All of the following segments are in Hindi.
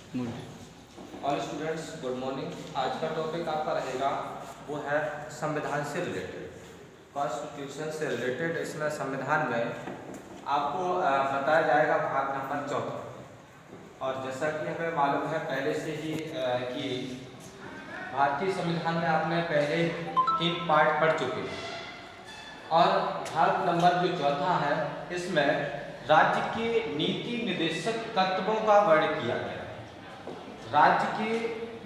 All students good morning. आज का टॉपिक आपका रहेगा वो है संविधान से रिलेटेड, कॉन्स्टिट्यूशन से रिलेटेड। इसमें संविधान में आपको बताया जाएगा भाग नंबर 4। और जैसा कि हमें मालूम है पहले से ही कि भारतीय संविधान में आपने पहले 3 पार्ट पढ़ चुके हैं। और भाग नंबर जो 4 है इसमें राज्य के नीति निर्देशक तत्वों का वर्णन किया गया है। राज्य के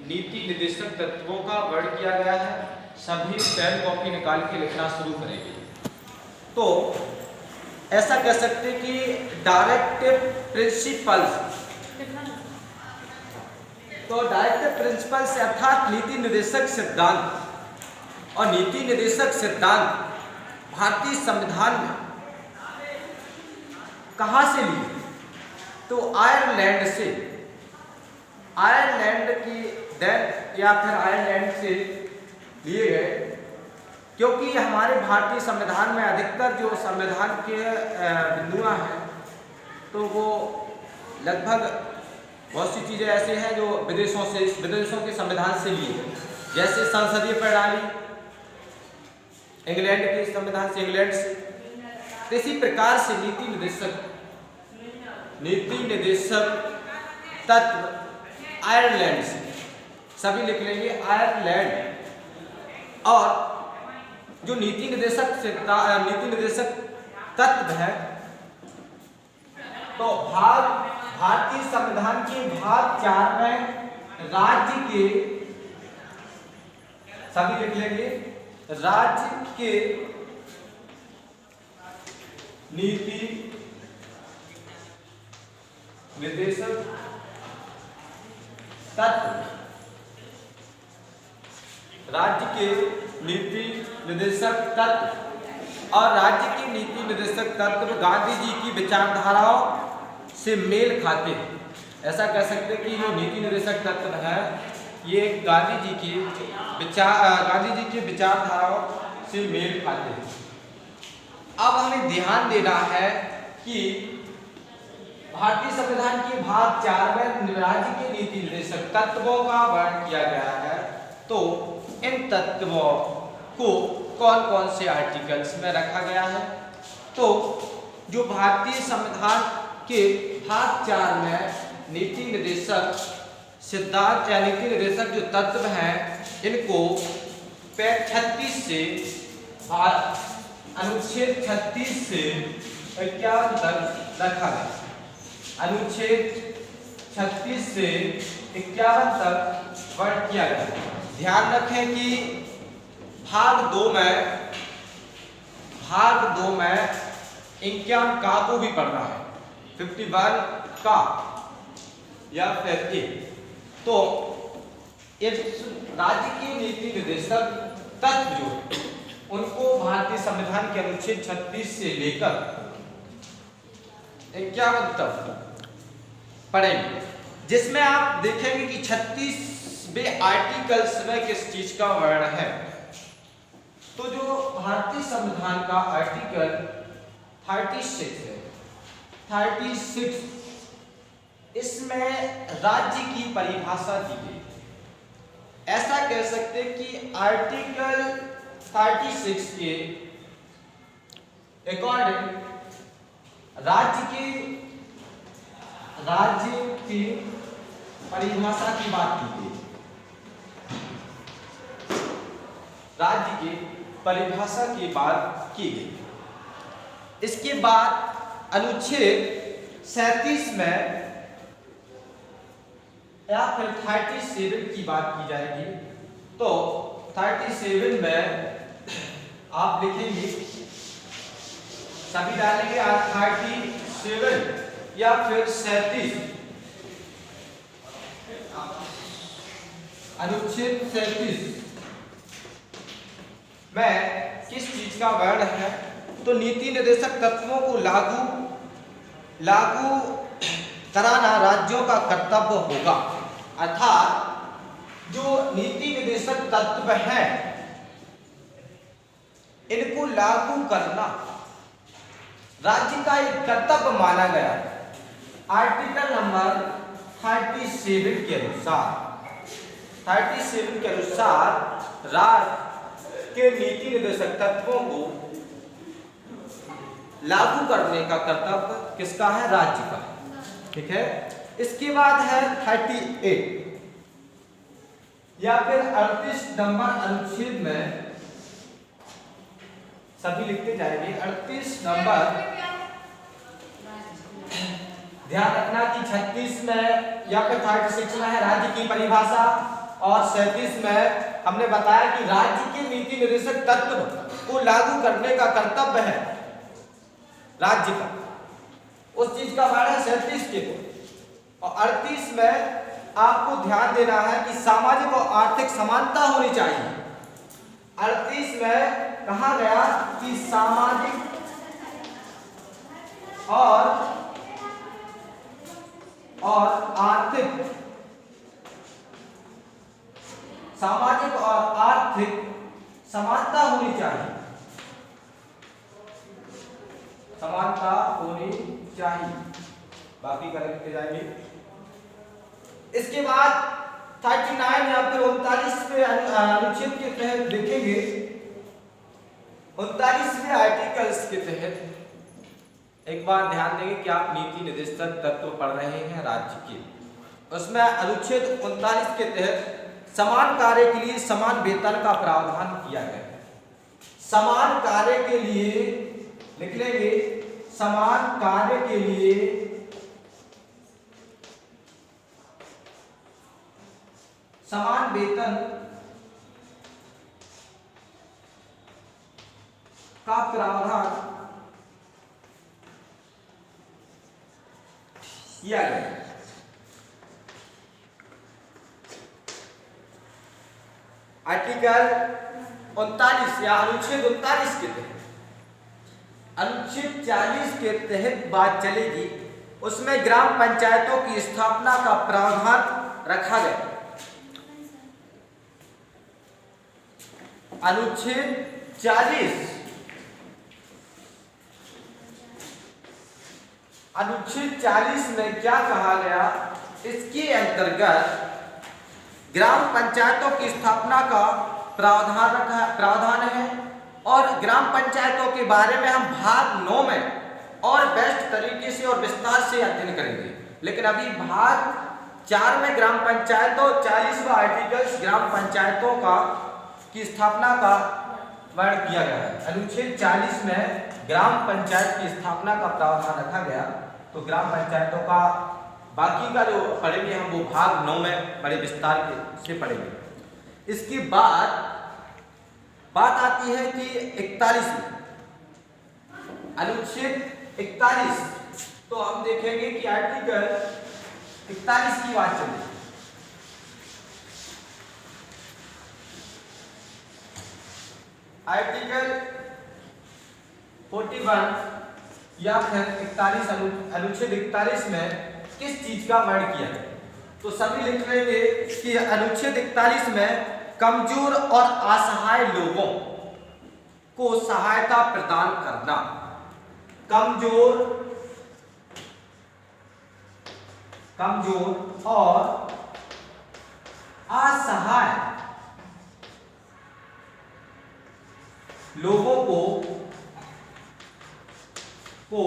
नीति निर्देशक तत्वों का वर्णन किया गया है। सभी पेन कॉपी निकाल के लिखना शुरू करेंगे। तो ऐसा कह सकते हैं कि डायरेक्टिव प्रिंसिपल्स, तो डायरेक्टिव प्रिंसिपल्स अर्थात नीति निर्देशक सिद्धांत और नीति निर्देशक सिद्धांत भारतीय संविधान में कहां से लिए? तो आयरलैंड से, आयरलैंड की देन या फिर आयरलैंड से लिए गए, क्योंकि हमारे भारतीय संविधान में अधिकतर जो संविधान के बिंदुआं हैं तो वो लगभग बहुत सी चीज़ें ऐसी हैं जो विदेशों के संविधान से लिए गए। जैसे संसदीय प्रणाली इंग्लैंड के संविधान से, इंग्लैंड से। तो इसी प्रकार से नीति निर्देशक तत्व आयरलैंड से, सभी लिख लेंगे आयरलैंड। और जो नीति निर्देशक तत्व है तो भारतीय संविधान के भाग 4 में राज्य के, सभी लिख लेंगे, राज्य के नीति निर्देशक तत्व, राज्य के नीति निर्देशक तत्व और राज्य के नीति निर्देशक तत्व गांधी जी की विचारधाराओं से मेल खाते हैं। ऐसा कह सकते हैं कि जो नीति निर्देशक तत्व है ये गांधी जी की विचारधाराओं से मेल खाते हैं। अब हमें ध्यान देना है कि भारतीय संविधान के भाग 4 में राज्य के नीति निर्देशक तत्वों का वर्णन किया गया है। तो इन तत्वों को कौन कौन से आर्टिकल्स में रखा गया है? तो जो भारतीय संविधान के भाग 4 में नीति निर्देशक सिद्धांत या नीति निर्देशक जो तत्व हैं इनको पेज 36 से अनुच्छेद 36 से 51 तक रखा गया। अनुच्छेद 36 से 51 तक वर्णन किया गया। ध्यान रखें कि भाग 2 में 51 का को भी पढ़ना है, 51 का या फिर ए। तो इस राज्य के नीति निर्देशक तत्व जो उनको भारतीय संविधान के अनुच्छेद 36 से लेकर 51 तक पढ़ेंगे, जिसमें आप देखेंगे कि 36वें आर्टिकल्स में किस चीज का वर्णन है। तो जो भारतीय संविधान का आर्टिकल 36 है, 36, इसमें राज्य की परिभाषा दी गई। ऐसा कह सकते कि आर्टिकल 36 के अकॉर्डिंग राज्य की परिभाषा की बात की गई। राज्य की परिभाषा की बात की गई। इसके बाद अनुच्छेद 37 में या फिर 37 की बात की जाएगी। तो 37 में आप लिखेंगे, सभी डालेंगे 37 या फिर 37, अनुच्छेद 37 में किस चीज का वर्णन है? तो नीति निर्देशक तत्वों को लागू कराना राज्यों का कर्तव्य होगा। अर्थात जो नीति निर्देशक तत्व हैं इनको लागू करना राज्य का एक कर्तव्य माना गया। आर्टिकल नंबर 37 के अनुसार 37 के अनुसार राज्य के नीति निर्देशक तत्वों को लागू करने का कर्तव्य किसका है? राज्य का। ठीक है। इसके बाद है 38 या फिर 38 नंबर अनुच्छेद में सभी लिखते जाएंगे। 38 नंबर ध्यान रखना कि 36 में या फिर 36 में है राज्य की परिभाषा और 37 में हमने बताया कि राज्य के नीति निर्देशक तत्व को लागू करने का कर्तव्य है राज्य का। उस चीज का बारे में 37 के और 38 में आपको ध्यान देना है कि सामाजिक और आर्थिक समानता होनी चाहिए। 38 में कहा गया कि सामाजिक और आर्थिक समानता होनी चाहिए। समानता होनी चाहिए। बाकी करते जाएंगे। इसके बाद 39 या फिर 39 पे अनुच्छेद के तहत देखेंगे। 39वें आर्टिकल्स के तहत एक बार ध्यान देंगे कि आप नीति निर्देशक तत्व पढ़ रहे हैं राज्य के। उसमें अनुच्छेद 39 के तहत समान कार्य के लिए समान वेतन का प्रावधान किया गया है। समान कार्य के लिए लिख लेंगे, समान कार्य के लिए समान वेतन का प्रावधान किया गया। आर्टिकल 39 या अनुच्छेद 39 के तहत अनुच्छेद 40 के तहत बात चलेगी। उसमें ग्राम पंचायतों की स्थापना का प्रावधान रखा गया। अनुच्छेद 40 में क्या कहा गया? इसके अंतर्गत ग्राम पंचायतों की स्थापना का प्रावधान है और ग्राम पंचायतों के बारे में हम भाग 9 में और बेस्ट तरीके से और विस्तार से अध्ययन करेंगे। लेकिन अभी भाग 4 में ग्राम पंचायतों 40वां आर्टिकल्स ग्राम पंचायतों की स्थापना का वर्णन किया गया है। अनुच्छेद 40 में ग्राम पंचायत की स्थापना का प्रावधान रखा गया। तो ग्राम पंचायतों का बाकी का जो पढ़ेंगे हम वो भाग 9 में बड़े विस्तार से पढ़ेंगे। इसके बाद बात आती है कि 41 अनुच्छेद 41। तो हम देखेंगे कि आर्टिकल 41 की बात चलेगी। आर्टिकल 41 या फिर 41 अनुच्छेद 41 में किस चीज का वर्णन किया है? तो सभी लिख लेंगे कि अनुच्छेद 41 में कमजोर और असहाय लोगों को सहायता प्रदान करना। कमजोर और असहाय लोगों को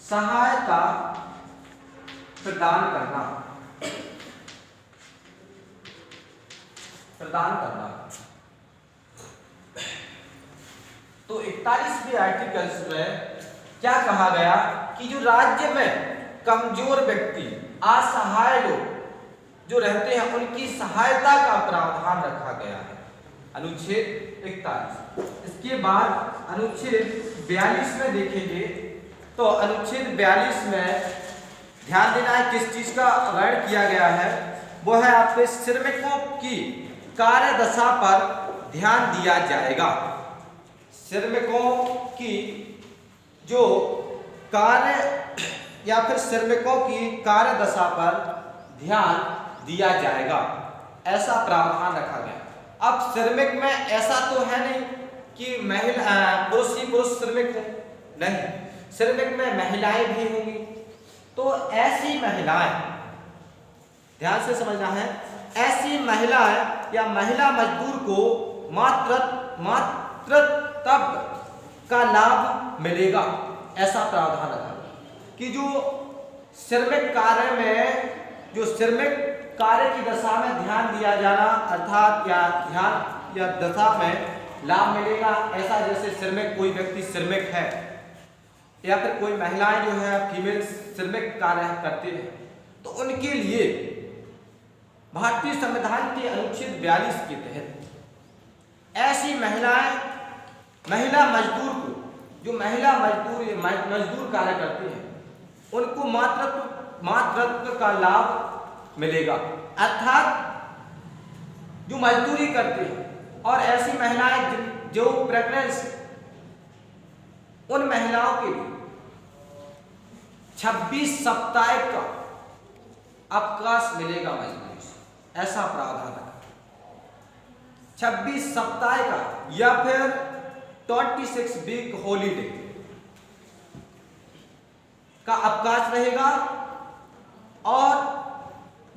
सहायता प्रदान करना। तो 41वें आर्टिकल्स में क्या कहा गया कि जो राज्य में कमजोर व्यक्ति, असहाय लोग जो रहते हैं उनकी सहायता का प्रावधान रखा गया है। अनुच्छेद 41। इसके बाद अनुच्छेद 42 में देखेंगे। तो अनुच्छेद 42 में ध्यान देना है किस चीज का वर्णन किया गया है? वो है आपके श्रमिकों की कार्यदशा पर ध्यान दिया जाएगा। श्रमिकों की जो कार्य या फिर श्रमिकों की कार्यदशा पर ध्यान दिया जाएगा, ऐसा प्रावधान रखा गया। अब श्रमिक में ऐसा तो है नहीं कि महिला पुरुष ही पुरुष श्रमिक हो, नहीं, श्रमिक में महिलाएं भी होंगी। तो ऐसी महिलाएं ध्यान से समझना है, ऐसी महिलाएं या महिला मजदूर को मातृत्व का लाभ मिलेगा। ऐसा प्रावधान रखा कि जो श्रमिक कार्य में, जो श्रमिक कार्य की दशा में ध्यान दिया जाना, अर्थात या ध्यान या दशा में लाभ मिलेगा। ऐसा जैसे श्रमिक, कोई व्यक्ति श्रमिक है या फिर कोई महिलाएं जो है फीमेल श्रमिक कार्य करते हैं, तो उनके लिए भारतीय संविधान के अनुच्छेद 42 के तहत ऐसी महिलाएं, महिला मजदूर को, जो महिला मजदूर कार्य करते हैं, उनको मातृत्व का लाभ मिलेगा। अर्थात जो मजदूरी करते हैं और ऐसी महिलाएं जो प्रेग्नेंट, उन महिलाओं के लिए 26 सप्ताह का अवकाश मिलेगा मजदूरी से। ऐसा प्रावधान है 26 सप्ताह का या फिर 26 वीक हॉलीडे का अवकाश रहेगा और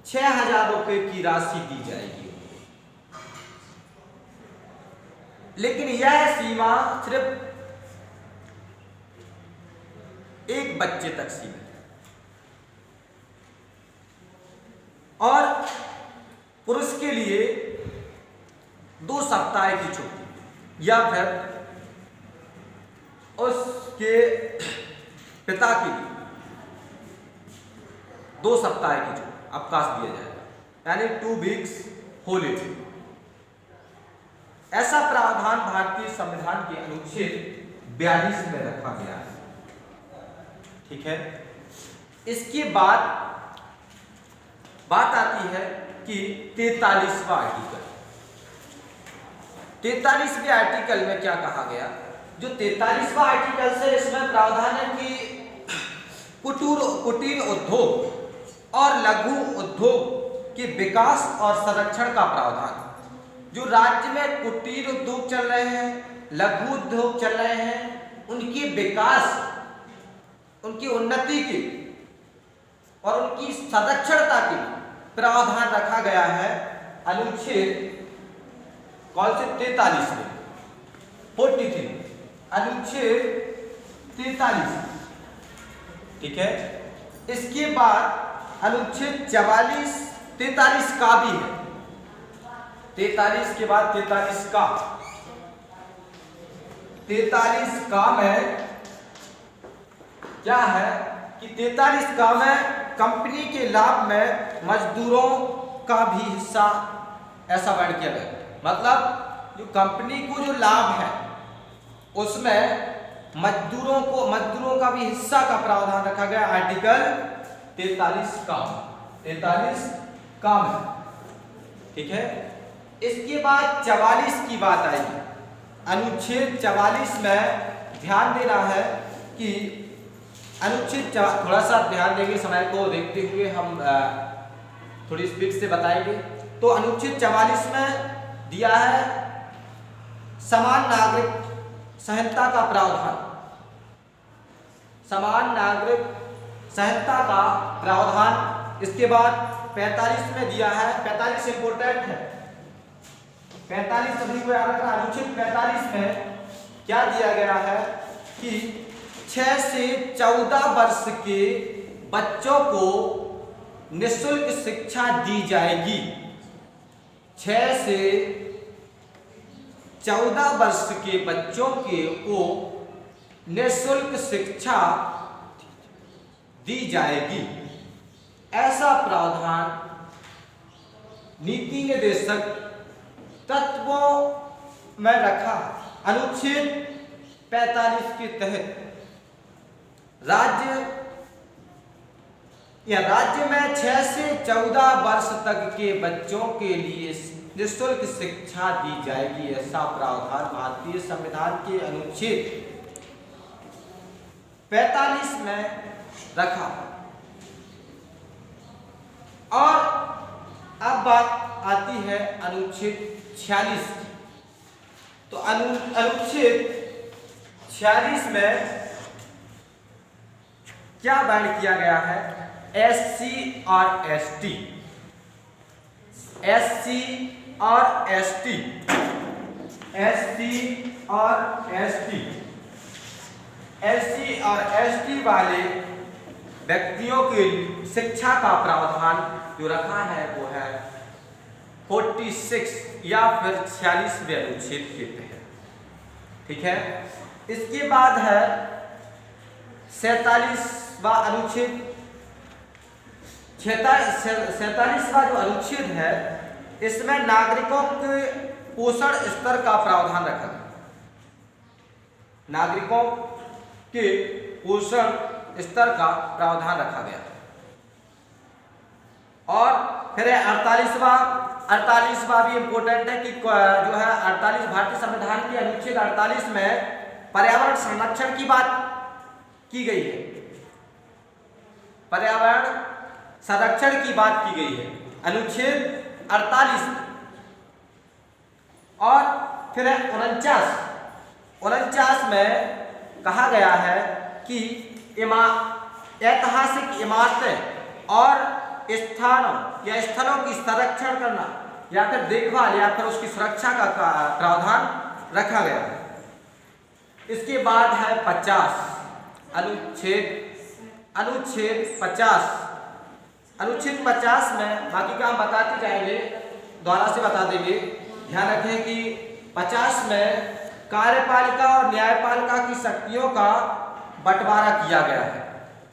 6,000 रुपए की राशि दी जाएगी। लेकिन यह सीमा सिर्फ एक बच्चे तक सीमित है और पुरुष के लिए 2 सप्ताह की छुट्टी या फिर उसके पिता के लिए 2 सप्ताह की छुट्टी अवकाश दिया जाएगा, यानी 2 वीक्स हॉलीडे। ऐसा प्रावधान भारतीय संविधान के अनुच्छेद 42 में रखा गया है। ठीक है। इसके बाद बात आती है कि 43वां आर्टिकल। 43वें आर्टिकल में क्या कहा गया? जो 43वां आर्टिकल से इसमें प्रावधान है कि कुटीर उद्योग और लघु उद्योग के विकास और संरक्षण का प्रावधान। जो राज्य में कुटीर उद्योग चल रहे हैं, लघु उद्योग चल रहे हैं, उनके विकास, उनकी उन्नति के और उनकी संरक्षणता के प्रावधान रखा गया है अनुच्छेद कौन से 43 में 43 अनुच्छेद 43। ठीक है। इसके बाद अनुच्छेद 43 का भी है। 43 के बाद 43 का में क्या है कि 43 का में कंपनी के लाभ में मजदूरों का भी हिस्सा, ऐसा वर्ण किया गया। मतलब जो कंपनी को जो लाभ है उसमें मजदूरों का भी हिस्सा का प्रावधान रखा गया आर्टिकल 43 का में। ठीक है। इसके बाद 44 की बात आई। अनुच्छेद 44 में ध्यान देना है कि अनुच्छेद, थोड़ा सा ध्यान देंगे, समय को देखते हुए हम थोड़ी स्पीड से बताएंगे। तो अनुच्छेद 44 में दिया है समान नागरिक संहिता का प्रावधान। समान नागरिक संहिता का प्रावधान। इसके बाद 45 में दिया है, 45 इंपोर्टेंट है, 45 सभी को याद रखना। अनुच्छेद 45 में क्या दिया गया है कि 6 से 14 वर्ष के बच्चों को निःशुल्क शिक्षा दी जाएगी। 6 से 14 वर्ष के बच्चों को निःशुल्क शिक्षा दी जाएगी। ऐसा प्रावधान नीति निर्देशक तत्वों में रखा। अनुच्छेद 45 के तहत राज्य में 6 से 14 वर्ष तक के बच्चों के लिए निःशुल्क शिक्षा दी जाएगी। ऐसा प्रावधान भारतीय संविधान के अनुच्छेद 45 में रखा। और अब बात आती है अनुच्छेद 46 की। तो अनुच्छेद 46 में क्या वर्ण किया गया है? SC और ST SC और ST, SC और ST, SC और ST वाले व्यक्तियों के शिक्षा का प्रावधान जो रखा है वो है 46 या फिर 46वें अनुच्छेद के तहत। ठीक है, इसके बाद है 47वां अनुच्छेद। 47वां जो अनुच्छेद है इसमें नागरिकों के पोषण स्तर का प्रावधान रखा है। नागरिकों के पोषण स्तर का प्रावधान रखा गया और फिर 48वां भी इंपॉर्टेंट है कि जो है 48 भारतीय संविधान के अनुच्छेद 48 में पर्यावरण संरक्षण की बात की गई है, पर्यावरण संरक्षण की बात की गई है अनुच्छेद 48। और फिर 49 में कहा गया है कि ऐतिहासिक इमारतें और स्थानों या स्थलों की संरक्षण करना या फिर देखभाल या फिर उसकी सुरक्षा का प्रावधान रखा गया है। इसके बाद है 50 अनुच्छेद 50 में बाकी का हम बताते जाएंगे, दोबारा से बता देंगे। ध्यान रखें कि 50 में कार्यपालिका और न्यायपालिका की शक्तियों का बंटवारा किया गया है।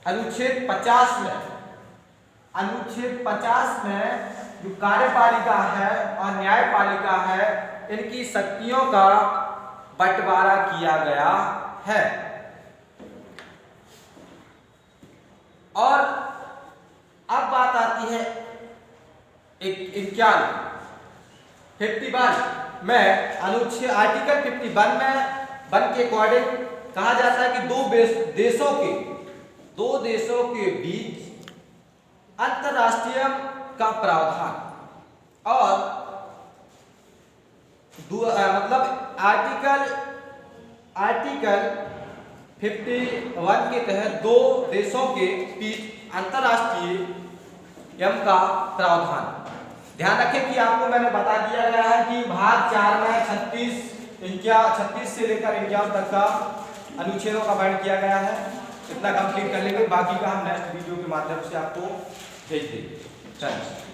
अनुच्छेद 50 में जो कार्यपालिका है और न्यायपालिका है इनकी शक्तियों का बंटवारा किया गया है। और अब बात आती है 51 में अनुच्छेद आर्टिकल 51 में वन के अकॉर्डिंग कहा जाता है कि दो देशों के बीच अंतरराष्ट्रीय का प्रावधान और मतलब आर्टिकल 51 के तहत दो देशों के बीच अंतरराष्ट्रीय नियम का प्रावधान। ध्यान रखें कि आपको मैंने बता दिया गया है कि भाग 4 में 36 से लेकर 51 तक का अनुच्छेदों का वर्णन किया गया है। इतना कंप्लीट कर लेंगे, बाकी का हम नेक्स्ट वीडियो के माध्यम से आपको भेज देंगे। थैंक्स।